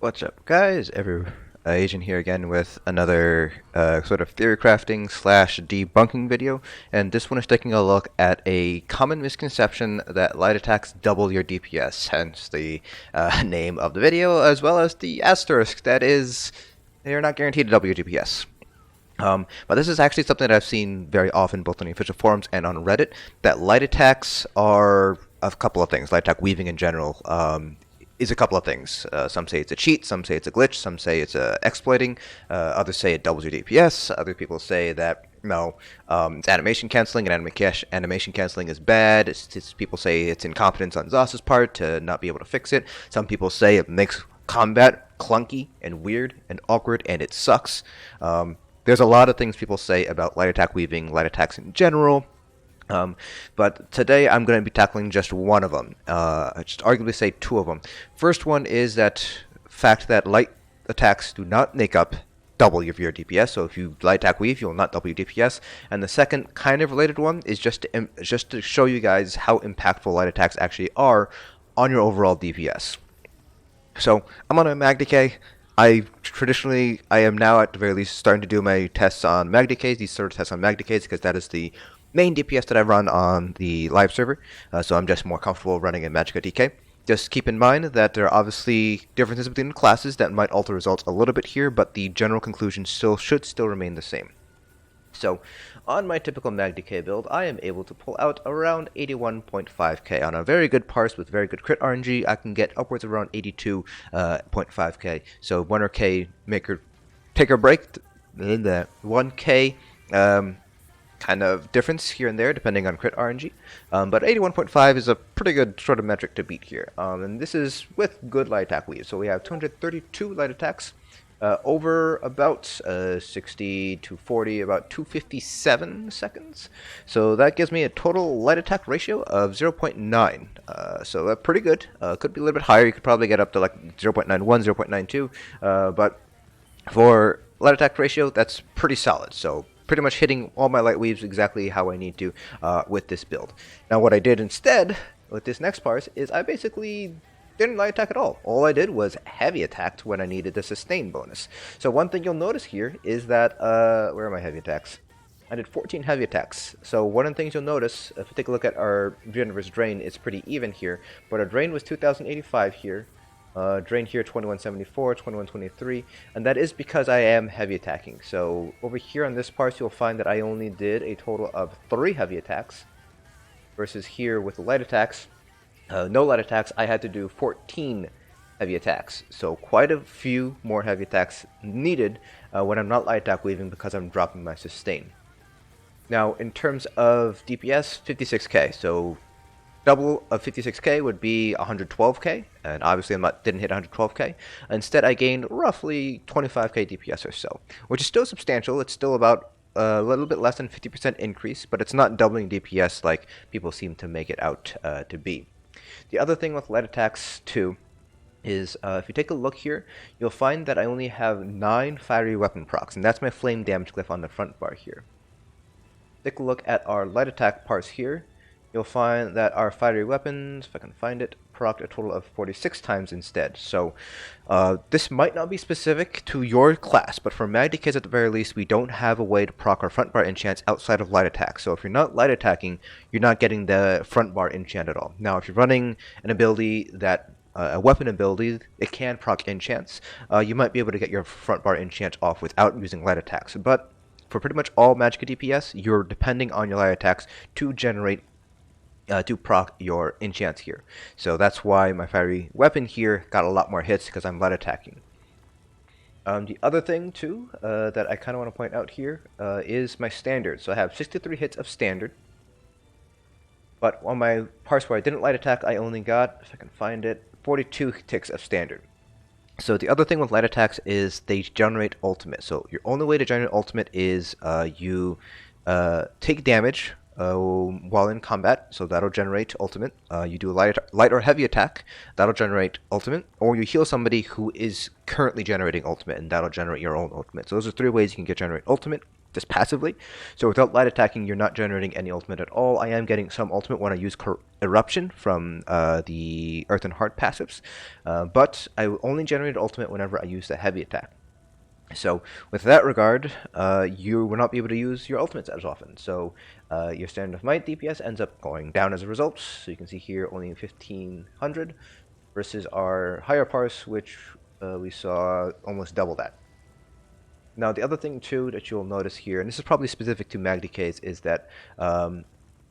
What's up, guys? Agent here again with another sort of theory crafting slash debunking video, and this one is taking a look at a common misconception that light attacks double your DPS, hence the name of the video, as well as the asterisk that is, they are not guaranteed to double your DPS. But this is actually something that I've seen very often, both on the official forums and on Reddit, that light attacks are a couple of things. Light attack weaving in general is a couple of things. Some say it's a cheat, some say it's a glitch, some say it's exploiting, others say it doubles your DPS, other people say that no, it's animation canceling, and animation canceling is bad. People say it's incompetence on Zos's part to not be able to fix it. Some people say it makes combat clunky and weird and awkward, and it sucks. There's a lot of things people say about light attack weaving, light attacks in general. But today I'm going to be tackling just one of them. Just arguably say two of them. First one is that fact that light attacks do not make up double your DPS. So if you light attack weave, you'll not double your DPS. And the second kind of related one is just to show you guys how impactful light attacks actually are on your overall DPS. So I'm on a magicka. I am now at the very least starting to do my tests on magickas, these sort of tests on magickas, because that is the main DPS that I run on the live server, so I'm just more comfortable running in magicka DK. Just keep in mind that there are obviously differences between the classes that might alter results a little bit here, but the general conclusion should still remain the same. So, on my typical magicka build, I am able to pull out around 81.5k. On a very good parse with very good crit RNG, I can get upwards of around 82.5k. So 1k take or break, the 1k kind of difference here and there depending on crit RNG. But 81.5 is a pretty good sort of metric to beat here. And this is with good light attack weave. So we have 232 light attacks. Over about 60 to 40, about 257 seconds. So that gives me a total light attack ratio of 0.9. So that's pretty good. Could be a little bit higher. You could probably get up to like 0.91, 0.92. But for light attack ratio, that's pretty solid. So pretty much hitting all my light weaves exactly how I need to with this build. Now what I did instead with this next parse is I basically didn't light attack at all. All I did was heavy attacked when I needed the sustain bonus. So one thing you'll notice here is that, where are my heavy attacks? I did 14 heavy attacks. So one of the things you'll notice, if you take a look at our regen versus drain, it's pretty even here. But our drain was 2085 here. Drain here 2174, 2123, and that is because I am heavy attacking. So over here on this parse, you'll find that I only did a total of 3 heavy attacks, versus here with the light attacks, no light attacks, I had to do 14 heavy attacks. So quite a few more heavy attacks needed when I'm not light attack weaving because I'm dropping my sustain. Now in terms of DPS, 56k. So double of 56k would be 112k, and obviously didn't hit 112k. Instead I gained roughly 25k DPS or so, which is still substantial. It's still about a little bit less than 50% increase, but it's not doubling DPS like people seem to make it out to be. The other thing with light attacks too is if you take a look here, you'll find that I only have 9 fiery weapon procs, and that's my flame damage glyph on the front bar here. Take a look at our light attack parse here. You'll find that our fiery weapons, if I can find it, proc a total of 46 times instead. So this might not be specific to your class, but for magickas at the very least, we don't have a way to proc our front bar enchants outside of light attack. So if you're not light attacking, you're not getting the front bar enchant at all. Now if you're running an ability that a weapon ability, it can proc enchants, you might be able to get your front bar enchant off without using light attacks. But for pretty much all magicka DPS, you're depending on your light attacks to generate to proc your enchants here. So that's why my fiery weapon here got a lot more hits, because I'm light attacking. The other thing too that I kind of want to point out here is my standard. So I have 63 hits of standard, but on my parts where I didn't light attack, I only got, if I can find it, 42 ticks of standard. So the other thing with light attacks is they generate ultimate. So your only way to generate ultimate is you take damage while in combat, so that'll generate ultimate. You do a light or heavy attack, that'll generate ultimate, or you heal somebody who is currently generating ultimate, and that'll generate your own ultimate. So those are 3 ways you can generate ultimate. just passively. So without light attacking, you're not generating any ultimate at all. I am getting some ultimate when I use Eruption from the Earth and Heart passives, but I only generate ultimate whenever I use the heavy attack. So with that regard, you will not be able to use your ultimates as often. So your standard of might DPS ends up going down as a result. So you can see here only 1500 versus our higher parse, which we saw almost double that. Now the other thing too that you'll notice here, and this is probably specific to mag DKs, is that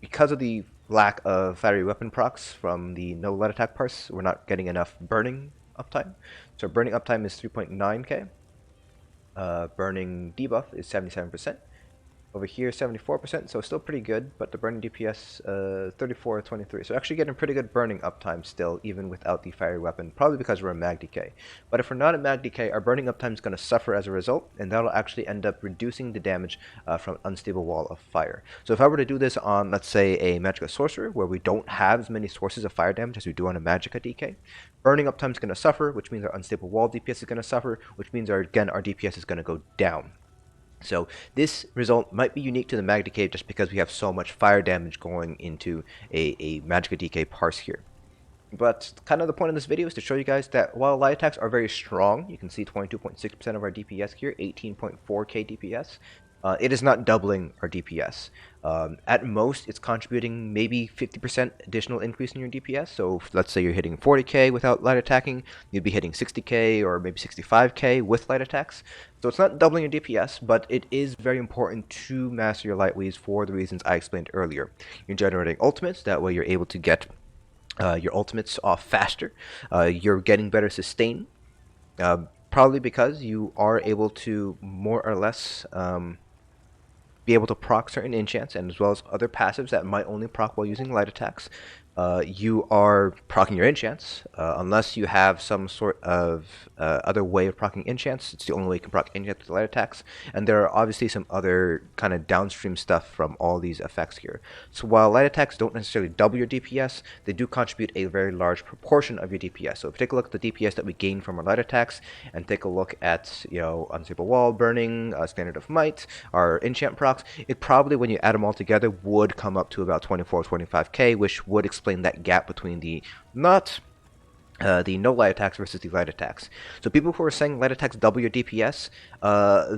because of the lack of fiery weapon procs from the no light attack parse, we're not getting enough burning uptime. So burning uptime is 3.9k. Burning debuff is 77%. Over here, 74%, so still pretty good, but the burning DPS, 34-23. So actually getting pretty good burning uptime still, even without the fiery weapon, probably because we're a mag DK. But if we're not a mag DK, our burning uptime is going to suffer as a result, and that'll actually end up reducing the damage from unstable wall of fire. So if I were to do this on, let's say, a magicka sorcerer, where we don't have as many sources of fire damage as we do on a magicka DK, burning uptime is going to suffer, which means our unstable wall DPS is going to suffer, which means, again, our DPS is going to go down. So this result might be unique to the mag DK just because we have so much fire damage going into a magicka DK parse here. But kind of the point of this video is to show you guys that while light attacks are very strong, you can see 22.6% of our DPS here, 18.4k DPS, it is not doubling our DPS. At most, it's contributing maybe 50% additional increase in your DPS. So let's say you're hitting 40k without light attacking, you'd be hitting 60k or maybe 65k with light attacks. So it's not doubling your DPS, but it is very important to master your light weaves for the reasons I explained earlier. You're generating ultimates, that way you're able to get your ultimates off faster. You're getting better sustain, probably because you are able to more or less be able to proc certain enchants, and as well as other passives that might only proc while using light attacks. You are proccing your enchants, unless you have some sort of other way of proccing enchants. It's the only way you can proc enchants with light attacks, and there are obviously some other kind of downstream stuff from all these effects here. So while light attacks don't necessarily double your DPS, they do contribute a very large proportion of your DPS. So if you take a look at the DPS that we gain from our light attacks, and take a look at, you know, unstable wall, burning, standard of might, our enchant procs, it probably, when you add them all together, would come up to about 24-25k, which would explain that gap between the no light attacks versus the light attacks. So people who are saying light attacks double your DPS,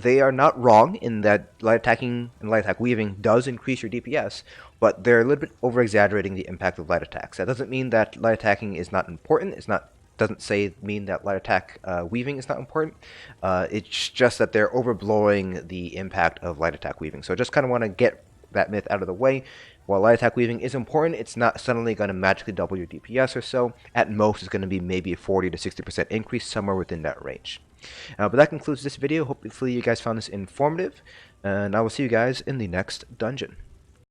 they are not wrong in that light attacking and light attack weaving does increase your DPS, but they're a little bit over exaggerating the impact of light attacks. That doesn't mean that light attacking is not important. Doesn't mean that light attack weaving is not important. It's just that they're overblowing the impact of light attack weaving. So I just kind of want to get that myth out of the way. While light attack weaving is important, it's not suddenly going to magically double your DPS or so. At most, it's going to be maybe a 40-60% increase, somewhere within that range. But that concludes this video. Hopefully you guys found this informative, and I will see you guys in the next dungeon.